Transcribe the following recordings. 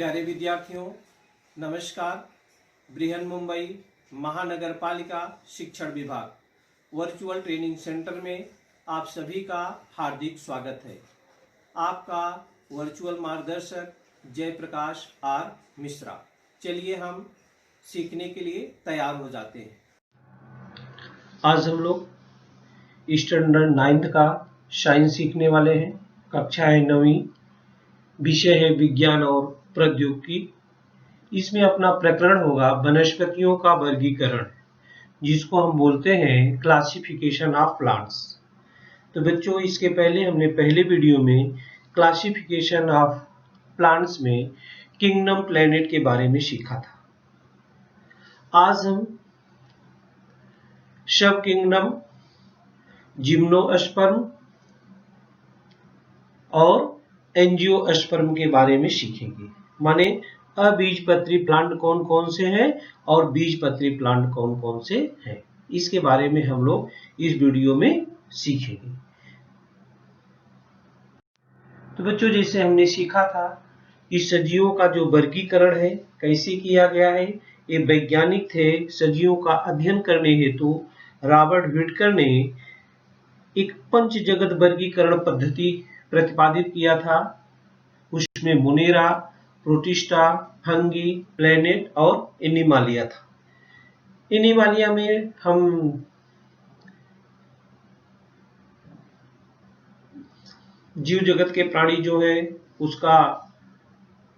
प्यारे विद्यार्थियों, नमस्कार। बृहन मुंबई महानगर पालिका शिक्षण विभाग वर्चुअल ट्रेनिंग सेंटर में आप सभी का हार्दिक स्वागत है। आपका वर्चुअल मार्गदर्शक जयप्रकाश आर मिश्रा। चलिए हम सीखने के लिए तैयार हो जाते हैं। आज हम लोग स्टैंडर्ड 9th का साइंस सीखने वाले हैं। कक्षा है 9वीं, विषय है विज्ञान और प्रौद्योगिकी। इसमें अपना प्रकरण होगा वनस्पतियों का वर्गीकरण, जिसको हम बोलते हैं क्लासिफिकेशन ऑफ प्लांट्स। तो बच्चों, इसके पहले हमने पहले वीडियो में क्लासिफिकेशन ऑफ प्लांट्स में किंगडम प्लैनेट के बारे में सीखा था। आज हम सब किंगडम, जिम्नोस्पर्म और एंजियोस्पर्म के बारे में सीखेंगे। माने अबीजपत्री प्लांट कौन कौन से हैं और बीजपत्री प्लांट कौन कौन से हैं, इसके बारे में हम लोग इस वीडियो में सीखेंगे। तो बच्चों, जैसे हमने सीखा था, इस सजीवों का जो वर्गीकरण है कैसे किया गया है, ये वैज्ञानिक थे सजीवों का अध्ययन करने हेतु रॉबर्ट विटकर ने एक पंच जगत वर्गीकरण पद्धति प्रतिपादित किया था। उसमें मोनेरा, प्रोटिस्टा, फंगी, प्लैनेट और एनिमालिया था। एनिमालिया में हम जीव जगत के प्राणी जो है उसका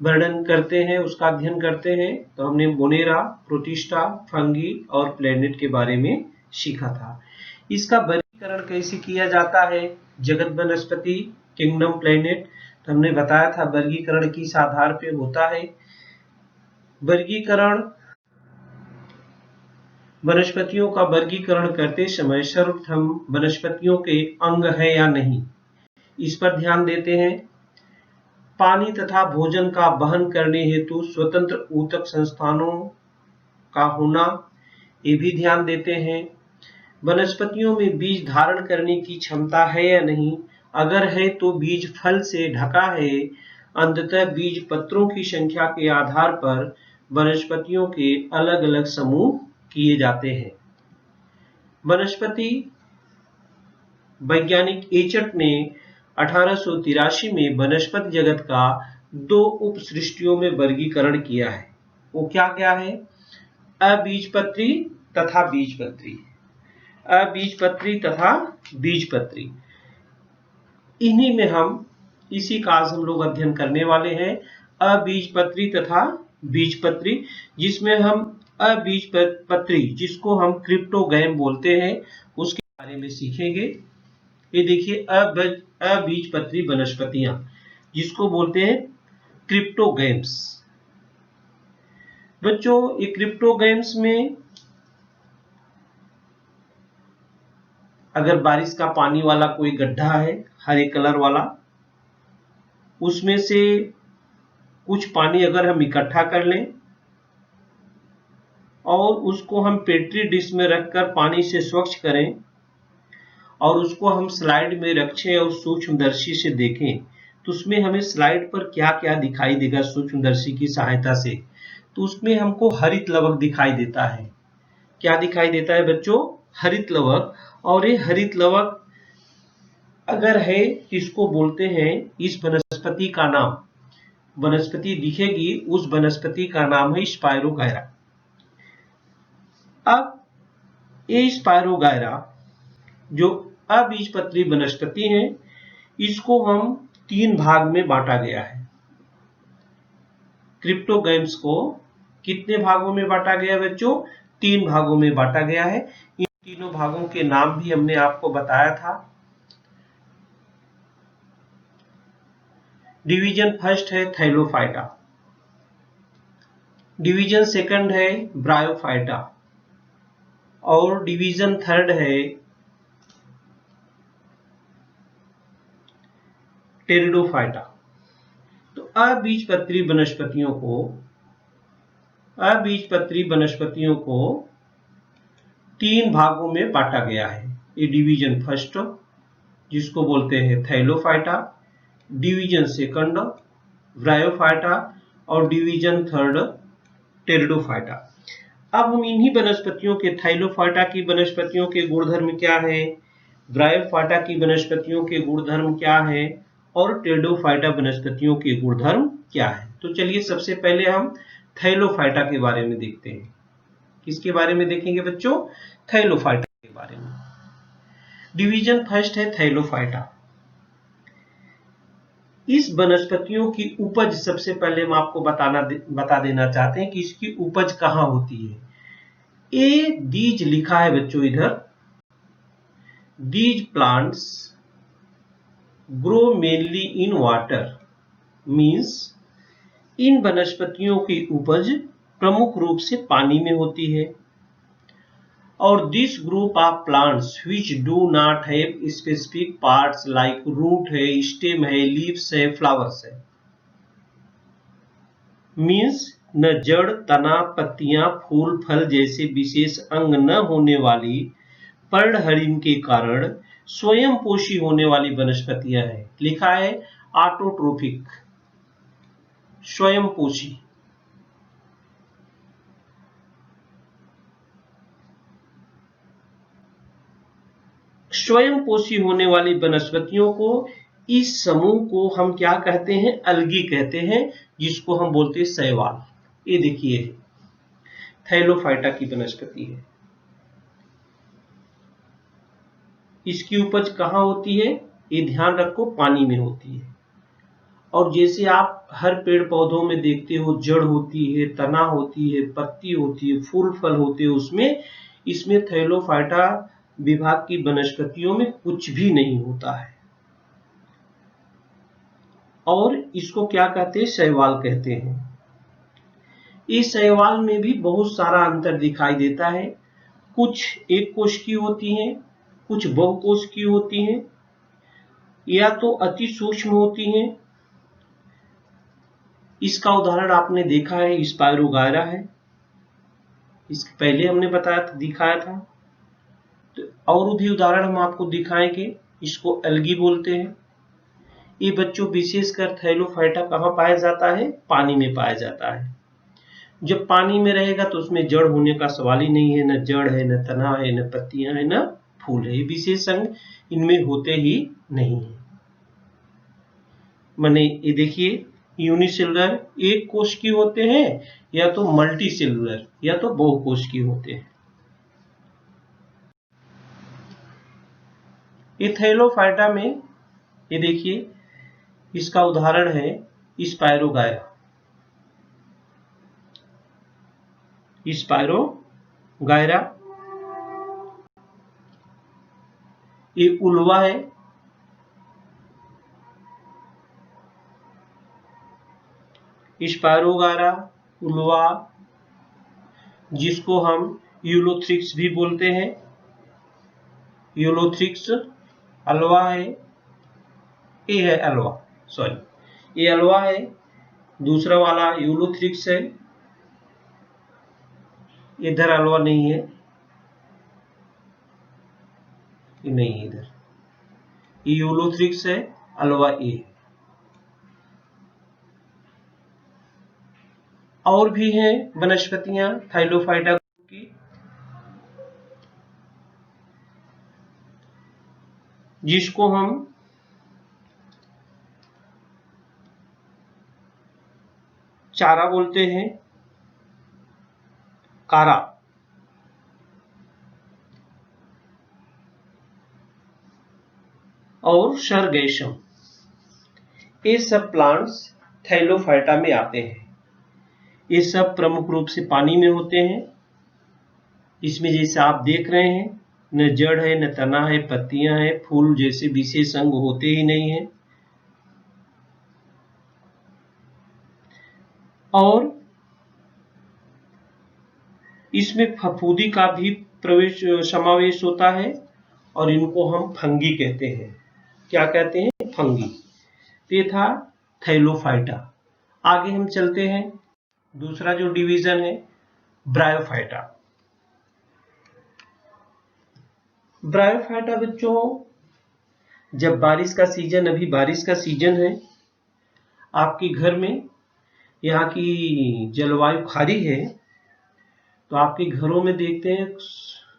वर्णन करते हैं, उसका अध्ययन करते हैं। तो हमने मोनेरा, प्रोटिस्टा, फंगी और प्लैनेट के बारे में सीखा था। इसका वर्गीकरण कैसे किया जाता है, जगत वनस्पति, किंगडम प्लैनेट, तो हमने बताया था वर्गीकरण किस आधार पे होता है। वर्गीकरण, वनस्पतियों का वर्गीकरण करते समय सर्वप्रथम वनस्पतियों के अंग है या नहीं, इस पर ध्यान देते हैं। पानी तथा भोजन का वहन करने हेतु स्वतंत्र ऊतक संस्थानों का होना, ये भी ध्यान देते हैं। वनस्पतियों में बीज धारण करने की क्षमता है या नहीं, अगर है तो बीज फल से ढका है। अंततः बीज पत्रों की संख्या के आधार पर वनस्पतियों के अलग अलग समूह किए जाते हैं। वनस्पति वैज्ञानिक एचट ने 1883 में वनस्पति जगत का 2 उप सृष्टियों में वर्गीकरण किया है। वो क्या क्या है? अबीजपत्री तथा बीजपत्री। अबीजपत्री तथा बीजपत्री, इन्हीं में हम इसी का आज हम लोग अध्ययन करने वाले हैं। अबीजपत्री तथा बीजपत्री, जिसमें हम अबीजपत्री, जिसको हम क्रिप्टोगैम बोलते हैं, उसके बारे में सीखेंगे। ये देखिए, अबीजपत्री वनस्पतियां, जिसको बोलते हैं क्रिप्टोगैम्स। बच्चों, ये क्रिप्टोगैम्स में अगर बारिश का पानी वाला कोई गड्ढा है हरे कलर वाला, उसमें से कुछ पानी अगर हम इकट्ठा कर लें और उसको हम पेट्री डिश में रखकर पानी से स्वच्छ करें और उसको हम स्लाइड में रखें और सूक्ष्मदर्शी से देखें, तो उसमें हमें स्लाइड पर क्या क्या दिखाई देगा सूक्ष्मदर्शी की सहायता से। तो उसमें हमको हरित लवक दिखाई देता है। क्या दिखाई देता है बच्चों? हरित लवक। और ये हरित लवक अगर है, इसको बोलते हैं, इस वनस्पति का नाम, वनस्पति दिखेगी उस वनस्पति का नाम है स्पायरोगायरा। अब ये स्पायरोगायरा जो अबीजपत्री वनस्पति है, इसको हम 3 भाग में बांटा गया है। क्रिप्टोगैम्स को कितने भागों में बांटा गया है बच्चों? 3 भागों में बांटा गया है। इन तीनों भागों के नाम भी हमने आपको बताया था। डिवीजन फर्स्ट है थैलोफाइटा, डिवीजन सेकंड है ब्रायोफाइटा और डिवीजन थर्ड है टेरिडोफाइटा। तो अबीजपत्री वनस्पतियों को 3 भागों में बांटा गया है। ये डिवीजन फर्स्ट, जिसको बोलते हैं थैलोफाइटा, डिवीजन सेकंड ब्रायोफाइटा और डिवीजन थर्ड टेरिडोफाइटा। अब हम इन्हीं वनस्पतियों के थाइलोफाइटा की वनस्पतियों के गुणधर्म क्या है, ब्रायोफाइटा की वनस्पतियों के गुणधर्म क्या है और टेरिडोफाइटा वनस्पतियों के गुणधर्म क्या है। तो चलिए सबसे पहले हम थाइलोफाइटा के बारे में देखते हैं। किसके बारे में देखेंगे बच्चों? थाइलोफाइटा के बारे में। डिवीजन फर्स्ट है थाइलोफाइटा। इस वनस्पतियों की उपज सबसे पहले हम आपको बता देना चाहते हैं कि इसकी उपज कहाँ होती है। ए दीज लिखा है बच्चों इधर। These plants grow mainly in water, means in वनस्पतियों की उपज प्रमुख रूप से पानी में होती है। और this group of plants which do not have specific parts like root है, स्टेम है, लीव्स है, फ्लावर्स है, मीन्स न जड़, तना, पत्तियां, फूल, फल जैसे विशेष अंग न होने वाली पर्णहरिण के कारण स्वयं पोषी होने वाली वनस्पतियां हैं। लिखा है ऑटोट्रोफिक, स्वयं पोषी। स्वयं पोषी होने वाली वनस्पतियों को, इस समूह को हम क्या कहते हैं? अलगी कहते हैं, जिसको हम बोलते हैं शैवाल। ये देखिए थाइलोफाइटा की वनस्पति है। इसकी उपज कहाँ होती है? ये ध्यान रखो, पानी में होती है। और जैसे आप हर पेड़ पौधों में देखते हो, जड़ होती है, तना होती है, पत्ती होती है, फूल फल होते हैं, उसमें इसमें थाइलोफाइटा विभाग की वनस्पतियों में कुछ भी नहीं होता है। और इसको क्या कहते हैं? शैवाल कहते हैं। इस शैवाल में भी बहुत सारा अंतर दिखाई देता है। कुछ एक कोश की होती हैं, कुछ बहुकोश की होती हैं, या तो अति सूक्ष्म होती हैं। इसका उदाहरण आपने देखा है, स्पायरोगायरा है। इसके पहले हमने दिखाया था। तो और भी उदाहरण हम आपको दिखाएंगे। इसको एल्गी बोलते हैं। ये बच्चों विशेषकर थाइलोफाइटा कहाँ पाया जाता है? पानी में पाया जाता है। जब पानी में रहेगा तो उसमें जड़ होने का सवाल ही नहीं है। न जड़ है, न तना है, न पत्तियां है, न फूल है। ये विशेष अंग इनमें होते ही नहीं है। माने ये देखिए, यूनिसेलुलर एक कोश की होते हैं, या तो मल्टी सेलुलर या तो बहुकोश की होते हैं। ये थाइलोफाइटा में ये देखिए, इसका उदाहरण है स्पायरोगायरा। स्पायरोगायरा ये उल्वा है। स्पायरोगायरा उल्वा, जिसको हम यूलोथ्रिक्स भी बोलते हैं। यूलोथ्रिक्स अल्वा है। ये है अल्वा, सॉरी, ये अल्वा है। दूसरा वाला यूलोथ्रिक्स है। इधर अल्वा नहीं है, ये नहीं है इधर। ये यूलोथ्रिक्स है, अल्वा ए। और भी हैं वनस्पतियां थाइलोफाइटा की, जिसको हम चारा बोलते हैं, कारा। और शरगैशम, ये सब प्लांट्स थाइलोफाइटा में आते हैं। ये सब प्रमुख रूप से पानी में होते हैं। इसमें जैसे आप देख रहे हैं, न जड़ है, न तना है, पत्तियां हैं, फूल जैसे विशेष अंग होते ही नहीं है। और इसमें फफूंदी का भी समावेश होता है, और इनको हम फंगी कहते हैं। क्या कहते हैं? फंगी। ये था थाइलोफाइटा। आगे हम चलते हैं। दूसरा जो डिवीजन है ब्रायोफाइटा। ब्रायोफाइटा बच्चों, जब बारिश का सीजन, अभी बारिश का सीजन है, आपके घर में यहाँ की जलवायु खारी है, तो आपके घरों में देखते हैं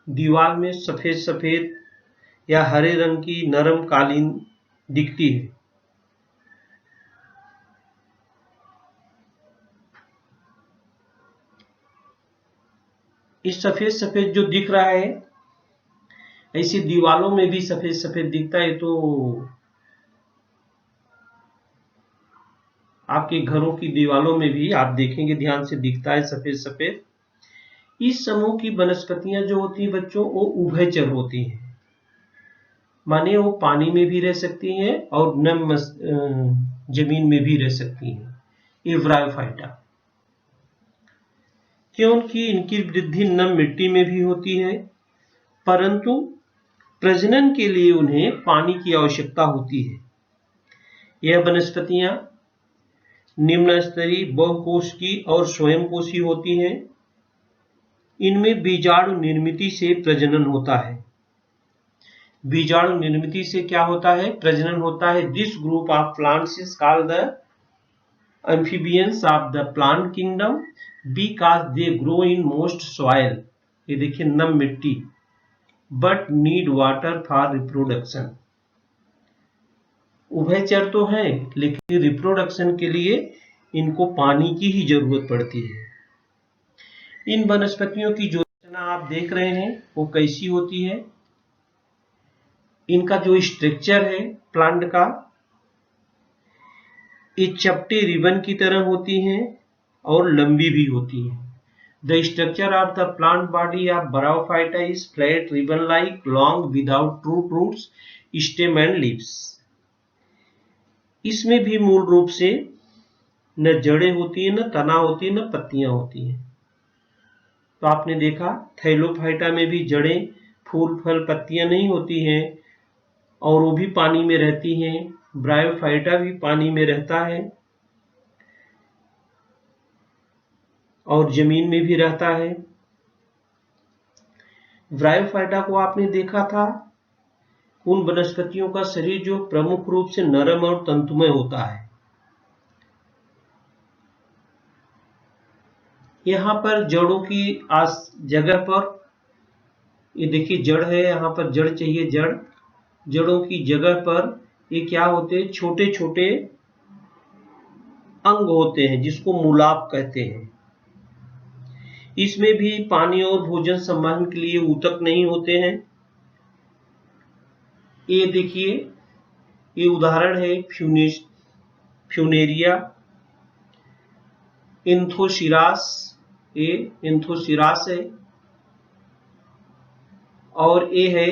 दीवार में सफेद सफेद या हरे रंग की नरम कालीन दिखती है। इस सफेद सफेद जो दिख रहा है, ऐसी दीवारों में भी सफेद सफेद दिखता है, तो आपके घरों की दीवारों में भी आप देखेंगे ध्यान से दिखता है सफेद सफेद। इस समूह की वनस्पतियां जो होती हैं बच्चों, वो उभयचर होती हैं, माने वो पानी में भी रह सकती हैं और नम जमीन में भी रह सकती हैं, ये ब्रायोफाइटा। क्योंकि इनकी वृद्धि नम मिट्टी में भी होती है, परंतु प्रजनन के लिए उन्हें पानी की आवश्यकता होती है। यह वनस्पतियां निम्न स्तरीय बहुकोशिकी और स्वयंकोशी होती हैं। इनमें बीजाणु निर्मिति से प्रजनन होता है। बीजाणु निर्मिति से क्या होता है? प्रजनन होता है। This group of plants is called the amphibians of the plant kingdom because they grow in most soil. ये देखिए नम मिट्टी, but need water for reproduction. उभयचर तो है, लेकिन रिप्रोडक्शन के लिए इनको पानी की ही जरूरत पड़ती है। इन वनस्पतियों की जो रचना आप देख रहे हैं वो कैसी होती है? इनका जो स्ट्रक्चर है प्लांट का, ये चपटे रिबन की तरह होती हैं और लंबी भी होती हैं। The structure of the plant body of Bryophyta is flat ribbon-like, long, without root roots, stem and leaves. इसमें भी मूल रूप से न जड़ें होती हैं, न तना होती है, न पत्तियां होती हैं। तो आपने देखा थैलोफाइटा में भी जड़ें, फूल, फल, पत्तियां नहीं होती हैं और वो भी पानी में रहती हैं। ब्रायोफाइटा भी पानी में रहता है और जमीन में भी रहता है। ब्रायोफाइटा को आपने देखा था उन वनस्पतियों का शरीर जो प्रमुख रूप से नरम और तंतुमय होता है। यहाँ पर जड़ों की जगह पर, ये देखिए जड़ है, यहाँ पर जड़ चाहिए, जड़ों की जगह पर ये क्या होते हैं? छोटे छोटे अंग होते हैं जिसको मूलाप कहते हैं। इसमें भी पानी और भोजन संवहन के लिए ऊतक नहीं होते हैं। ये देखिए, ये उदाहरण है फ्यूनेरिया एंथोसिरास। ये एंथोसिरास है और ये है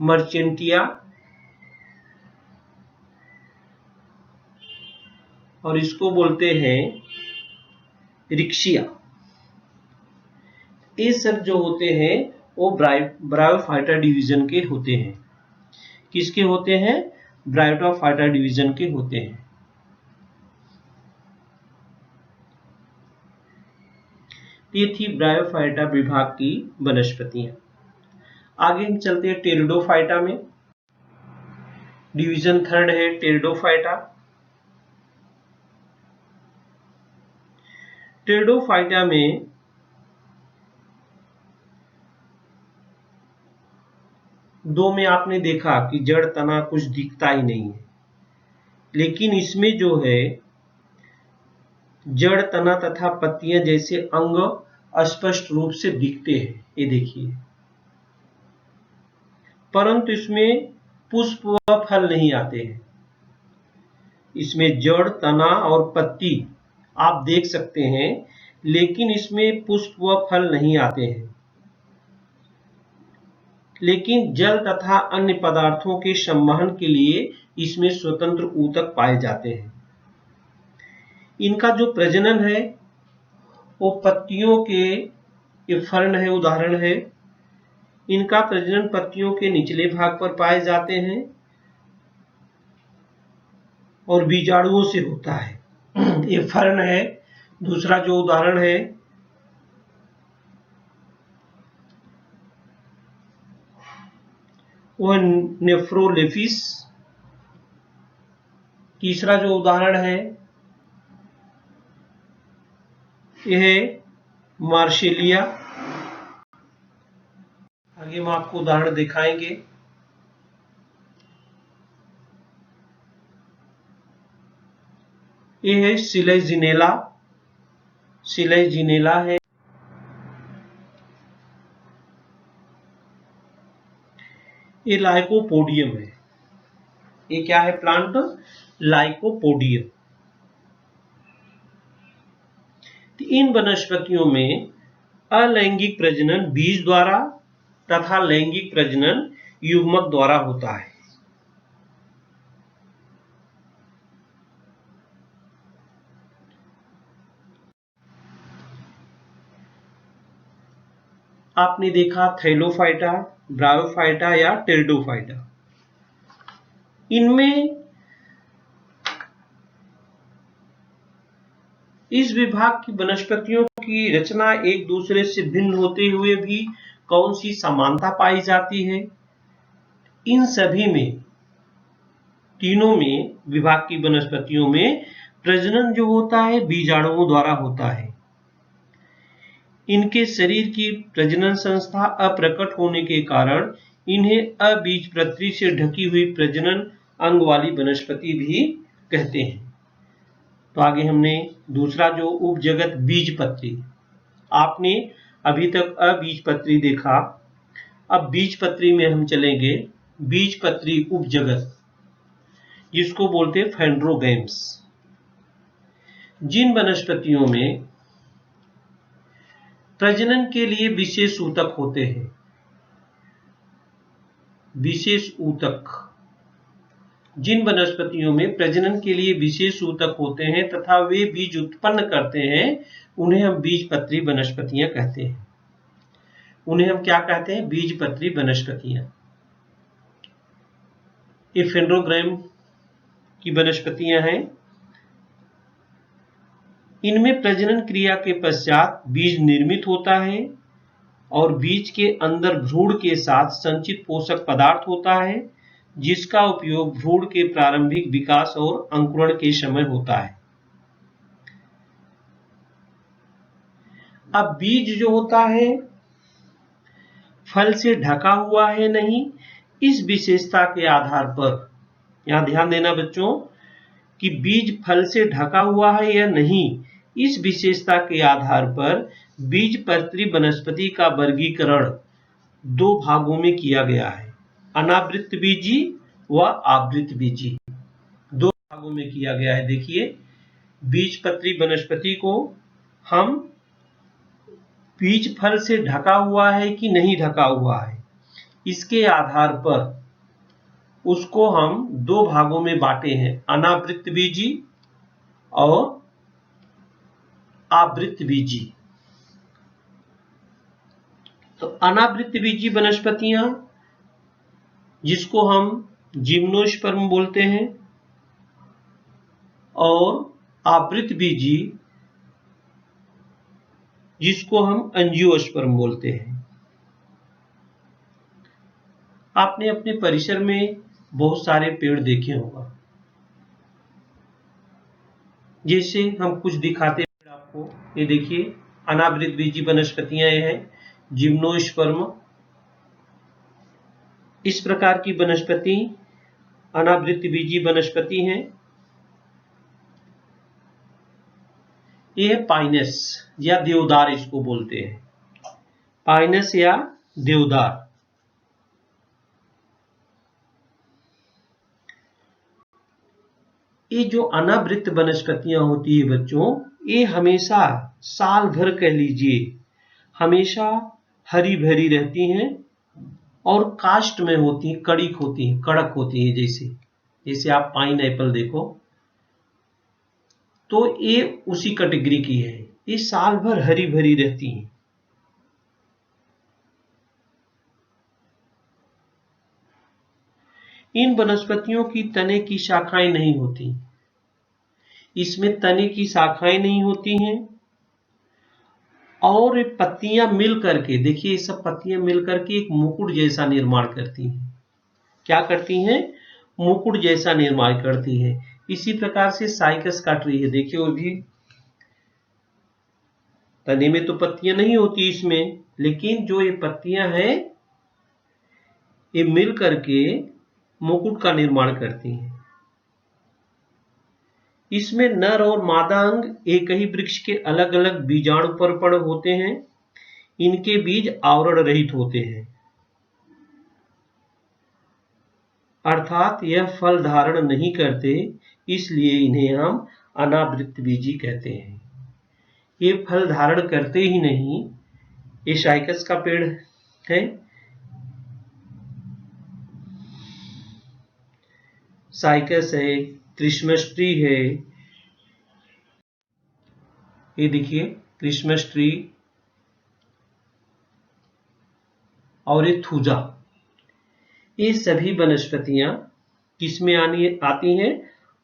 मर्चेंटिया और इसको बोलते हैं रिक्शिया। ये सब जो होते हैं वो ब्रायोफाइटा डिवीजन के होते हैं। किसके होते हैं? ब्रायोफाइटा डिवीजन के होते हैं। ये थी ब्रायोफाइटा विभाग की वनस्पतियां। आगे हम चलते हैं टेरिडोफाइटा में। डिवीजन थर्ड है टेरिडोफाइटा। टेरिडोफाइटा में दो में आपने देखा कि जड़ तना कुछ दिखता ही नहीं है, लेकिन इसमें जो है जड़ तना तथा पत्तियां जैसे अंग स्पष्ट रूप से दिखते हैं। ये देखिए, परंतु इसमें पुष्प व फल नहीं आते हैं। इसमें जड़, तना और पत्ती आप देख सकते हैं, लेकिन इसमें पुष्प व फल नहीं आते हैं। लेकिन जल तथा अन्य पदार्थों के संवहन के लिए इसमें स्वतंत्र ऊतक पाए जाते हैं। इनका जो प्रजनन है वो पत्तियों के, ये फर्ण है, उदाहरण है, इनका प्रजनन पत्तियों के निचले भाग पर पाए जाते हैं और बीजाणुओं से होता है। ये फर्ण है। दूसरा जो उदाहरण है वह नेफ्रोलेफिस। तीसरा जो उदाहरण है यह मार्शेलिया। आगे हम आपको उदाहरण दिखाएंगे। यह है सिलेजिनेला। सिलेजिनेला है। ये लाइकोपोडियम है। ये क्या है प्लांट? लाइकोपोडियम। इन वनस्पतियों में अलैंगिक प्रजनन बीज द्वारा तथा लैंगिक प्रजनन युग्मक द्वारा होता है। आपने देखा थैलोफाइटा, ब्रायोफाइटा या टेरिडोफाइटा। इनमें इस विभाग की वनस्पतियों की रचना एक दूसरे से भिन्न होते हुए भी कौन सी समानता पाई जाती है? इन सभी में, तीनों में विभाग की वनस्पतियों में प्रजनन जो होता है बीजाणुओं द्वारा होता है। इनके शरीर की प्रजनन संस्था अप्रकट होने के कारण इन्हें अबीजपत्री से ढकी हुई प्रजनन अंग वाली वनस्पति भी कहते हैं। तो आगे हमने दूसरा जो उपजगत बीजपत्री, आपने अभी तक अबीजपत्री देखा, अब बीजपत्री में हम चलेंगे। बीजपत्री उपजगत जिसको बोलते हैं फेंड्रोगैम्स। जिन वनस्पतियों में प्रजनन के लिए विशेष ऊतक होते हैं, विशेष ऊतक, जिन वनस्पतियों में प्रजनन के लिए विशेष ऊतक होते हैं तथा वे बीज उत्पन्न करते हैं, उन्हें हम बीजपत्री वनस्पतियां कहते हैं। उन्हें हम क्या कहते हैं? बीजपत्री वनस्पतियां। ये फेंड्रोग्राम की वनस्पतियां हैं। इनमें प्रजनन क्रिया के पश्चात बीज निर्मित होता है और बीज के अंदर भ्रूण के साथ संचित पोषक पदार्थ होता है जिसका उपयोग भ्रूण के प्रारंभिक विकास और अंकुरण के समय होता है। अब बीज जो होता है फल से ढका हुआ है नहीं, इस विशेषता के आधार पर, यहां ध्यान देना बच्चों कि बीज फल से ढका हुआ है या नहीं, इस विशेषता के आधार पर बीजपत्री वनस्पति का वर्गीकरण दो भागों में किया गया है, अनावृत बीजी व आवृत बीजी। दो भागों में किया गया है। देखिए, बीजपत्री वनस्पति को हम बीज फल से ढका हुआ है कि नहीं ढका हुआ है, इसके आधार पर उसको हम दो भागों में बांटे हैं, अनावृत बीजी और आवृत बीजी। तो अनावृत बीजी वनस्पतियां जिसको हम जिम्नोस्पर्म बोलते हैं और आवृत बीजी जिसको हम एंजियोस्पर्म बोलते हैं। आपने अपने परिसर में बहुत सारे पेड़ देखे होंगे, जैसे हम कुछ दिखाते हैं आपको। ये देखिए, अनावृत बीजी वनस्पतियां हैं, जिम्नोस्पर्म। इस प्रकार की वनस्पति अनावृत बीजी वनस्पति हैं। यह पाइनस या देवदार इसको बोलते हैं, पाइनस या देवदार। ये जो अनावृत वनस्पतियां होती है बच्चों, ये हमेशा साल भर कह लीजिए हमेशा हरी भरी रहती हैं और कास्ट में होती हैं, कड़िक होती हैं, कड़क होती हैं। जैसे आप पाइन एप्पल देखो तो ये उसी कैटेगरी की है, ये साल भर हरी भरी रहती हैं। इन वनस्पतियों की तने की शाखाएं नहीं होती, इसमें तने की शाखाएं नहीं होती हैं और पत्तियां मिल करके, देखिए ये सब पत्तियां मिल करके एक मुकुट जैसा निर्माण करती हैं। क्या करती हैं, मुकुट जैसा निर्माण करती हैं। इसी प्रकार से साइकस का ट्री है, देखिए वो भी तने में तो पत्तियां नहीं होती इसमें, लेकिन जो ये पत्तियां हैं ये मिल करके मुकुट का निर्माण करती हैं। इसमें नर और मादा अंग एक ही वृक्ष के अलग अलग बीजाणु पर पड़ होते हैं। इनके बीज आवरण रहित होते हैं, अर्थात यह फल धारण नहीं करते, इसलिए इन्हें हम अनावृत बीजी कहते हैं। ये फल धारण करते ही नहीं। ये साइकस का पेड़ है, साइकस है, क्रिसमस ट्री है, ये देखिए क्रिसमस ट्री, और ये थूजा। ये सभी वनस्पतियां किसमें आती हैं,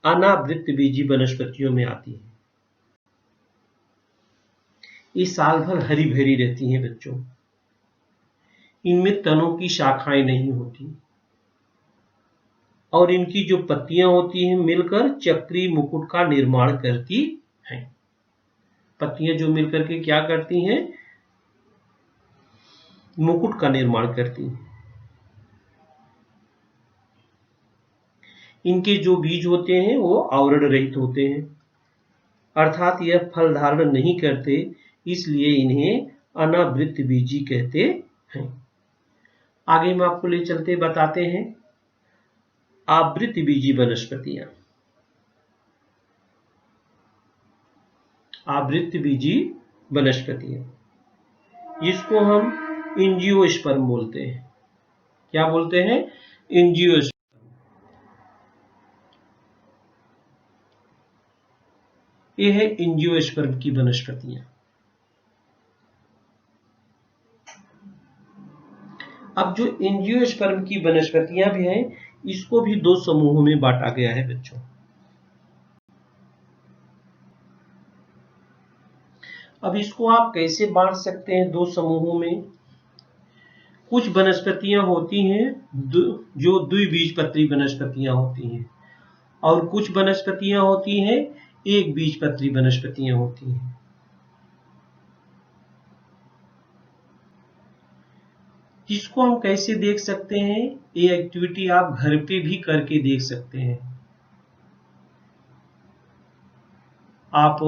अनावृत बीजी वनस्पतियों में आती हैं। ये साल भर हरी भरी रहती हैं बच्चों। इनमें तनों की शाखाएं नहीं होती और इनकी जो पत्तियां होती हैं मिलकर चक्री मुकुट का निर्माण करती हैं। पत्तियां जो मिलकर के क्या करती हैं, मुकुट का निर्माण करती हैं। इनके जो बीज होते हैं वो आवरण रहित होते हैं, अर्थात यह फल धारण नहीं करते, इसलिए इन्हें अनावृत बीजी कहते हैं। आगे हम आपको ले चलते बताते हैं आवृत बीजी वनस्पतियां। आवृत बीजी वनस्पतियां, इसको हम एंजियोस्पर्म बोलते हैं। क्या बोलते हैं, एंजियोस्पर्म। ये है एंजियोस्पर्म की वनस्पतियां। अब जो एंजियोस्पर्म की वनस्पतियां भी हैं, इसको भी दो समूहों में बांटा गया है बच्चों। अब इसको आप कैसे बांट सकते हैं दो समूहों में। कुछ वनस्पतियां होती हैं जो द्विबीजपत्री वनस्पतियां होती हैं, और कुछ वनस्पतियां होती हैं एक बीजपत्री वनस्पतियां होती हैं। इसको हम कैसे देख सकते हैं, ये एक्टिविटी आप घर पे भी करके देख सकते हैं। आप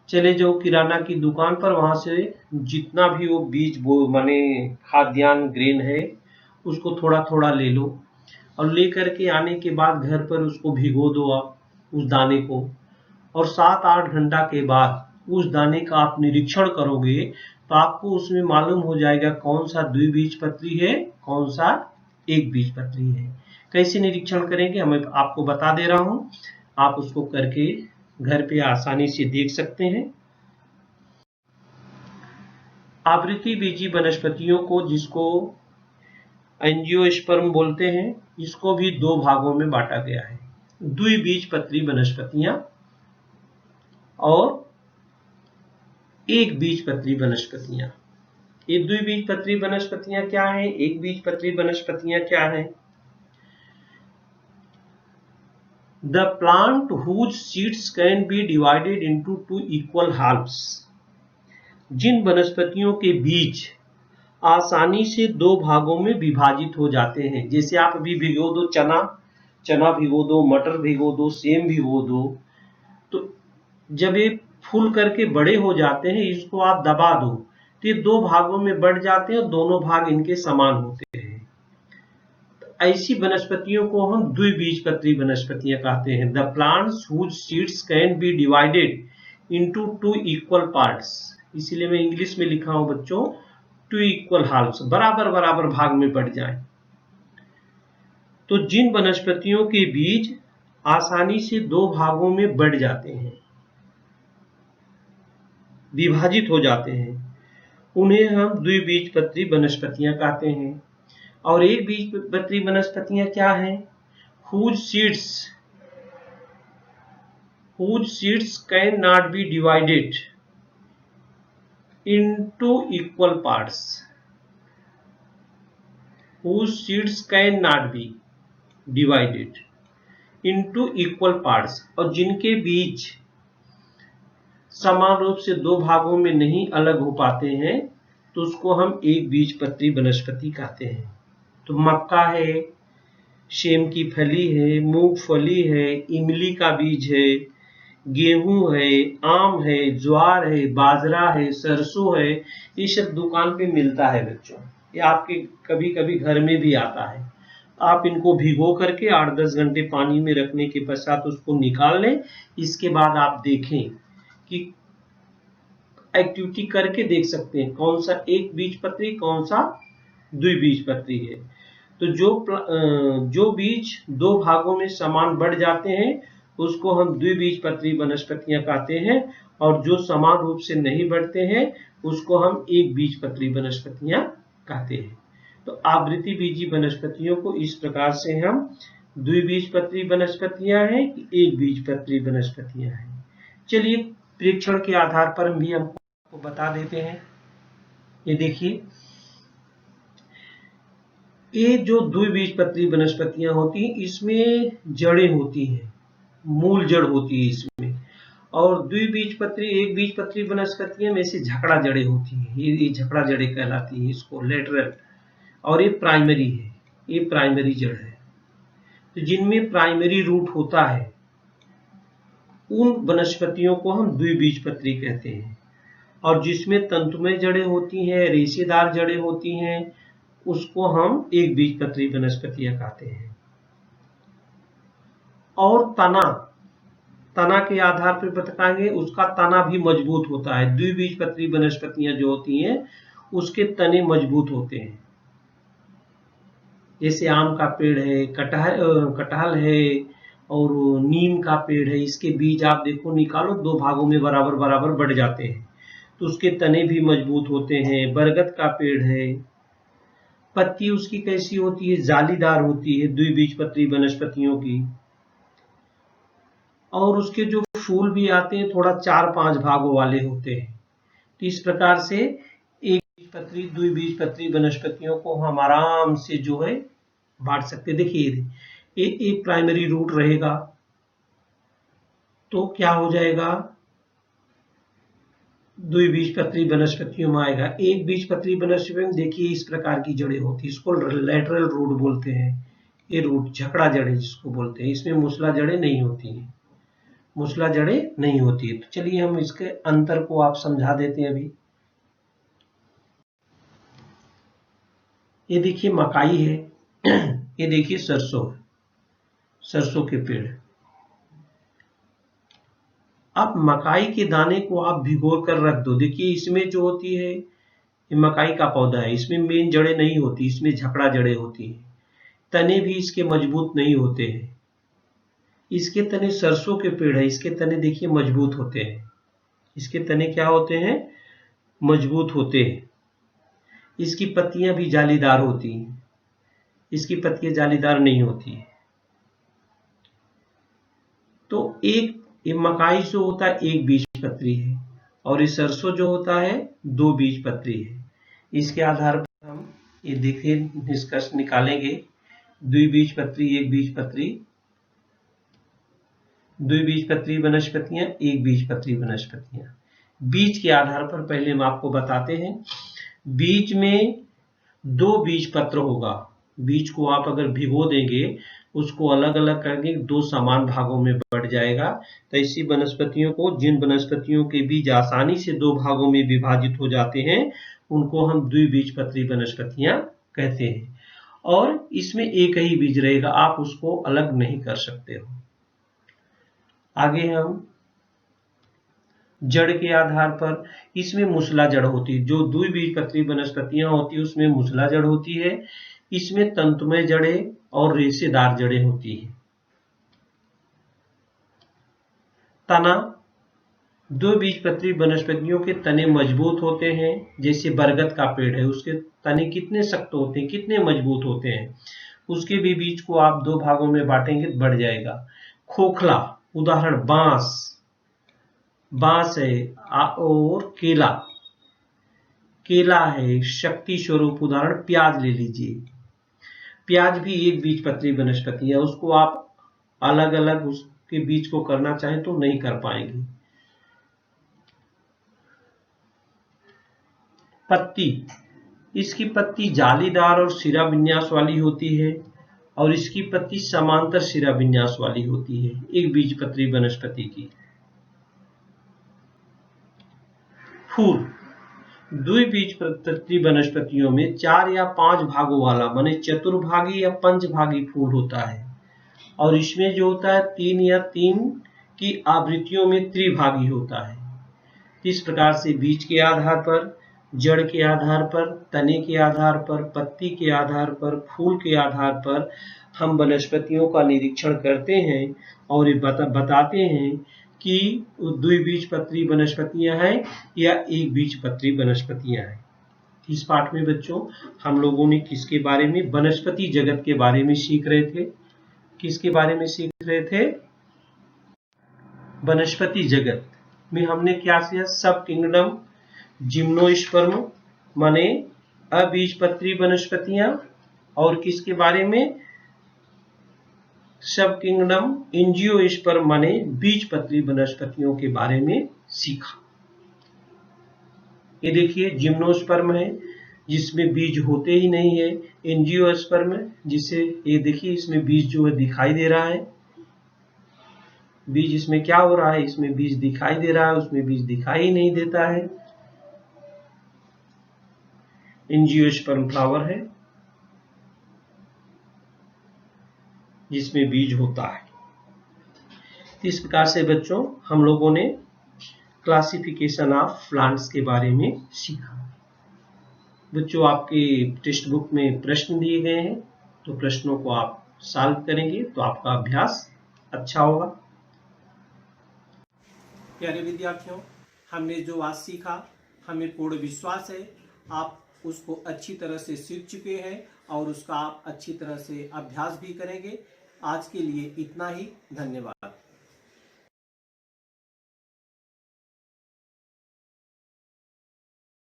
चले जाओ किराना की दुकान पर, वहां से जितना भी वो बीज वो माने खाद्यान्न ग्रेन है उसको थोड़ा थोड़ा ले लो, और ले करके आने के बाद घर पर उसको भिगो दो आप उस दाने को, और 7-8 घंटा के बाद उस दाने का आप निरीक्षण करोगे तो आपको उसमें मालूम हो जाएगा कौन सा द्विबीजपत्री है, कौन सा एक बीजपत्री है। कैसे निरीक्षण करेंगे मैं आपको बता दे रहा हूं, आप उसको करके घर पे आसानी से देख सकते हैं। आवृति बीजी वनस्पतियों को, जिसको एंजियोस्पर्म बोलते हैं, इसको भी दो भागों में बांटा गया है, द्विबीजपत्री वनस्पतियां और एक बीजपत्री वनस्पतियां। ये द्विबीजपत्री वनस्पतियां क्या हैं, एक बीजपत्री वनस्पतियां क्या हैं। The plant whose seeds can be divided into two equal halves। जिन वनस्पतियों के बीज आसानी से दो भागों में विभाजित हो जाते हैं, जैसे आप अभी भिगो दो चना भिगो दो, मटर भिगो दो, सेम भिगो दो, तो जब ये फूल करके बड़े हो जाते हैं, इसको आप दबा दो तो ये दो भागों में बढ़ जाते हैं और दोनों भाग इनके समान होते हैं। तो ऐसी वनस्पतियों को हम द्विबीजपत्री वनस्पतियां कहते हैं। The plants whose seeds can be divided into two equal parts, इसीलिए मैं इंग्लिश में लिखा हूं बच्चों, टू इक्वल हाल्व्स, बराबर बराबर भाग में बढ़ जाए। तो जिन वनस्पतियों के बीज आसानी से दो भागों में बढ़ जाते हैं, विभाजित हो जाते हैं, उन्हें हम द्विबीजपत्री वनस्पतियां कहते हैं। और एक बीजपत्री वनस्पतियां क्या हैं, whose seeds can not be divided into equal parts। whose seeds cannot be divided into equal parts, और जिनके बीज समान रूप से दो भागों में नहीं अलग हो पाते हैं तो उसको हम एक बीजपत्री वनस्पति कहते हैं। तो मक्का है, सेम की फली है, मूंगफली है, इमली का बीज है, गेहूं है, आम है, ज्वार है, बाजरा है, सरसों है, ये सब दुकान पे मिलता है बच्चों। ये आपके कभी कभी घर में भी आता है। आप इनको भिगो करके 8-10 घंटे पानी में रखने के पश्चात उसको निकाल लें। इसके बाद आप देखें कि एक्टिविटी करके देख सकते हैं कौन सा एक बीजपत्री कौन सा द्विबीजपत्री है। तो जो बीज दो भागों में समान बढ़ जाते हैं उसको हम द्विबीजपत्री वनस्पतियां कहते हैं, और जो समान रूप से नहीं बढ़ते हैं उसको हम एक बीजपत्री वनस्पतियां कहते हैं। तो आवृत्ति बीजी वनस्पतियों को इस प्रकार से हम द्विबीजपत्री वनस्पतियां हैं कि एक बीजपत्री वनस्पतियां हैं। चलिए परीक्षण के आधार पर भी हमको बता देते हैं। ये देखिए, ये जो द्विबीजपत्री वनस्पतियां होती हैं इसमें जड़ें होती हैं, मूल जड़ होती है इसमें, और द्विबीजपत्री एक बीजपत्री वनस्पतियों में से झकड़ा जड़ें होती हैं। ये झकड़ा जड़ें कहलाती हैं, इसको लेटरल, और ये प्राइमरी है, ये प्राइमरी जड़ है। तो जिनमें प्राइमरी रूट होता है उन वनस्पतियों को हम द्विबीजपत्री कहते हैं, और जिसमें तंतुमय जड़ें होती हैं, रेशेदार जड़ें होती हैं, उसको हम एक बीजपत्री वनस्पतियां कहते हैं। और तना के आधार पर बताएंगे, उसका तना भी मजबूत होता है। द्विबीजपत्री वनस्पतियां जो होती हैं उसके तने मजबूत होते हैं। जैसे आम का पेड़ है, कटहल है और नीम का पेड़ है, इसके बीज आप देखो निकालो दो भागों में बराबर बराबर बढ़ जाते हैं, तो उसके तने भी मजबूत होते हैं। बरगद का पेड़ है, पत्ती उसकी कैसी होती है, जालीदार होती है द्विबीजपत्री वनस्पतियों की, और उसके जो फूल भी आते हैं थोड़ा 4-5 भागों वाले होते हैं। तो इस प्रकार से एक बीजपत्री द्विबीजपत्री वनस्पतियों को हम आराम से जो है बांट सकते। देखिए एक प्राइमरी रूट रहेगा तो क्या हो जाएगा, द्विबीजपत्री वनस्पतियों में आएगा। एक बीजपत्री वनस्पति में देखिए इस प्रकार की जड़ें होती है, इसको लेटरल रूट बोलते हैं। ये रूट झकड़ा जड़ें जिसको बोलते हैं, इसमें मूसला जड़ें नहीं होती हैं, मूसला जड़ें नहीं होती है। तो चलिए हम इसके अंतर को आप समझा देते हैं। अभी ये देखिए मकाई है, ये देखिए सरसों है, सरसों के पेड़। अब मकाई के दाने को आप भिगो कर रख दो, देखिए इसमें जो होती है ये मकाई का पौधा है, इसमें मेन जड़ें नहीं होती, इसमें झकड़ा जड़ें होती हैं। तने भी इसके मजबूत नहीं होते हैं। इसके तने सरसों के पेड़ है, इसके तने देखिए मजबूत होते हैं, इसके तने क्या होते हैं, मजबूत होते हैं। इसकी पत्तियां भी जालीदार होती हैं, इसकी पत्तियां जालीदार नहीं होती है। तो ये मकाई जो होता है एक बीजपत्री है, और ये सरसों जो होता है दो बीजपत्री है। इसके आधार पर हम ये देखिए निष्कर्ष निकालेंगे, द्विबीजपत्री एक बीजपत्री, द्विबीजपत्री वनस्पतियां एक बीजपत्री वनस्पतियां। बीज के आधार पर पहले हम आपको बताते हैं। बीज में दो बीज पत्र होगा, बीज को आप अगर भिगो देंगे उसको अलग अलग करके दो समान भागों में बढ़ जाएगा। तो ऐसी वनस्पतियों को, जिन वनस्पतियों के बीज आसानी से दो भागों में विभाजित हो जाते हैं उनको हम द्विबीजपत्री वनस्पतियां कहते हैं। और इसमें एक ही बीज रहेगा, आप उसको अलग नहीं कर सकते हो। आगे हम जड़ के आधार पर, इसमें मूसला जड़ होती है। जो द्विबीजपत्री वनस्पतियां होती है उसमें मूसला जड़ होती है, इसमें तंतुमय जड़ें और रेशेदार जड़ें होती हैं। तना, द्विबीजपत्री वनस्पतियों के तने मजबूत होते हैं। जैसे बरगद का पेड़ है, उसके तने कितने सख्त होते हैं, कितने मजबूत होते हैं। उसके भी बीज को आप दो भागों में बांटेंगे तो बढ़ जाएगा। खोखला, उदाहरण बांस है, और केला है। शक्ति स्वरूप उदाहरण प्याज ले लीजिए, प्याज भी एक बीजपत्री वनस्पति है, उसको आप अलग अलग उसके बीज को करना चाहें तो नहीं कर पाएंगे। पत्ती, इसकी पत्ती जालीदार और सिरा विन्यास वाली होती है और इसकी पत्ती समांतर सिरा विन्यास वाली होती है, एक बीजपत्री वनस्पति की। फूल, द्विबीजपत्री वनस्पतियों में 4 या 5 भागों वाला माने चतुर्भागी या पंचभागी फूल होता है और इसमें जो होता है 3 या 3 की आवृत्तियों में त्रिभागी होता है। इस प्रकार से बीज के आधार पर, जड़ के आधार पर, तने के आधार पर, पत्ती के आधार पर, फूल के आधार पर हम वनस्पतियों का निरीक्षण करते हैं और ये बताते हैं कि द्विबीजपत्री वनस्पतियां हैं या एक बीजपत्री वनस्पतियां हैं। इस पाठ में बच्चों हम लोगों ने किसके बारे में, वनस्पति जगत के बारे में सीख रहे थे। किसके बारे में सीख रहे थे? वनस्पति जगत में हमने क्या किया? सब किंगडम, जिम्नोस्पर्म माने अबीजपत्री वनस्पतियां, और किसके बारे में? सब किंगडम एंजियोस्पर्म माने बीजपत्री वनस्पतियों के बारे में सीखा। ये देखिए जिम्नोस्पर्म है जिसमें बीज होते ही नहीं है, एंजियोस्पर्म जिसे ये देखिए इसमें बीज जो है दिखाई दे रहा है। बीज इसमें क्या हो रहा है? इसमें बीज दिखाई दे रहा है, उसमें बीज दिखाई ही नहीं देता है। एंजियोस्पर्म फ्लावर है जिसमें बीज होता है। इस प्रकार से बच्चों हम लोगों ने क्लासिफिकेशन ऑफ प्लांट्स के बारे में सीखा। बच्चों आपके टेक्स्ट बुक में प्रश्न दिए गए हैं, तो प्रश्नों को आप सॉल्व करेंगे तो आपका अभ्यास अच्छा होगा। प्यारे विद्यार्थियों, हमने जो आज सीखा, हमें पूर्ण विश्वास है आप उसको अच्छी तरह से सीख चुके हैं और उसका आप अच्छी तरह से अभ्यास भी करेंगे। आज के लिए इतना ही, धन्यवाद।